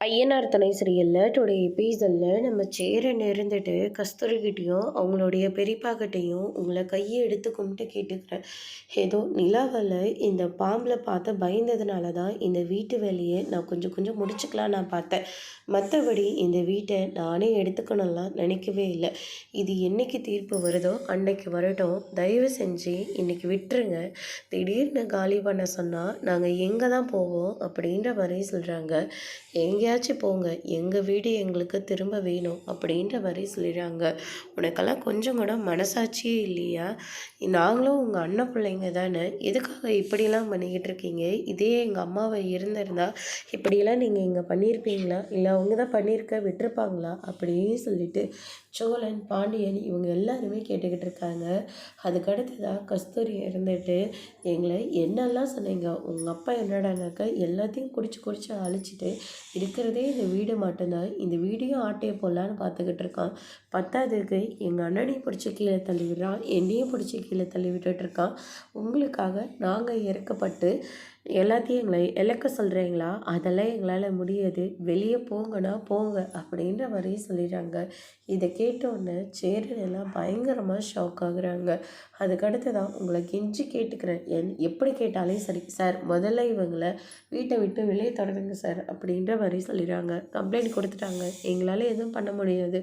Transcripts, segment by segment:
ஐயனார் துணை சீரியல்ல டுடே எபிசோடில் நம்ம சேரன் இருந்துட்டு கஸ்தூரிகிட்டையும் அவங்களுடைய பெரியப்பாக்கிட்டையும் உங்களை கையை எடுத்து கும்பிட்டு கேட்டுக்கிறேன். ஏதோ நிலாவில் இந்த பாம்பில் பார்த்து பயந்ததுனால தான் இந்த வீட்டு வேலையை நான் கொஞ்சம் கொஞ்சம் முடிச்சுக்கலாம் நான் பார்த்தேன். மற்றபடி இந்த வீட்டை நானே எடுத்துக்கணும்லாம் நினைக்கவே இல்லை. இது என்னைக்கு தீர்ப்பு வருதோ அன்னைக்கு வரட்டும். தயவு செஞ்சு இன்னைக்கு விட்டுருங்க. திடீர்னு காலி பண்ண சொன்னால் நாங்கள் எங்கே தான் போவோம் அப்படின்ற மாதிரி சொல்கிறாங்க. எங்கேயாச்சும் போங்க, எங்கள் வீடு எங்களுக்கு திரும்ப வேணும் அப்படின்ற மாதிரி சொல்லிடுறாங்க. உனக்கெல்லாம் கொஞ்சம் கூட மனசாட்சியே இல்லையா? நாங்களும் உங்கள் அண்ணன் பிள்ளைங்க தானே, எதுக்காக இப்படிலாம் பண்ணிக்கிட்டு இருக்கீங்க? இதே எங்கள் அம்மாவை இருந்திருந்தா இப்படியெல்லாம் நீங்கள் இங்கே பண்ணியிருப்பீங்களா? இல்லை அவங்க தான் பண்ணியிருக்க விட்டுருப்பாங்களா? அப்படின்னு சொல்லிட்டு சோழன், பாண்டியன் இவங்க எல்லாருமே கேட்டுக்கிட்டு இருக்காங்க. அதுக்கடுத்ததாக கஸ்தூரி இருந்துட்டு, எங்களை என்னெல்லாம் சொன்னீங்க? உங்கள் அப்பா என்னடானாக்கா எல்லாத்தையும் குடிச்சு அழிச்சிட்டு இருக்கிறதே இந்த வீடு மட்டும்தான், இந்த வீடியும் ஆட்டையை போடலான்னு பார்த்துக்கிட்டு இருக்கான். பத்தாவதுக்கு எங்கள் அண்ணனையும் பிடிச்சி கீழே தள்ளி விடுறான், என்னையும் பிடிச்சி கீழே தள்ளி விட்டுட்ருக்கான். உங்களுக்காக நாங்கள் இறக்கப்பட்டு எல்லாத்தையும் எங்களை இழக்க சொல்கிறீங்களா? அதெல்லாம் எங்களால் முடியாது, வெளியே போங்கன்னா போங்க அப்படின்ற மாதிரியே சொல்லிடுறாங்க. இதை கேட்டோன்னே சேரன் எல்லாம் பயங்கரமாக ஷாக் ஆகுறாங்க. அதுக்கடுத்து தான் உங்களை கெஞ்சி கேட்டுக்கிறேன், எப்படி கேட்டாலே சரி சார், முதல்ல இவங்களை வீட்டை விட்டு வெளியே தொடருங்க சார் அப்படின்ற மாதிரி சொல்லிடுறாங்க. கம்ப்ளைண்ட் கொடுத்துட்டாங்க, எங்களால் எதுவும் பண்ண முடியாது,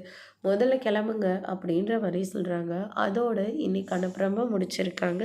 முதல்ல கிளம்புங்க அப்படின்ற மாதிரி சொல்கிறாங்க. அதோடு இன்னைக்கான பிரம்ப முடிச்சிருக்காங்க.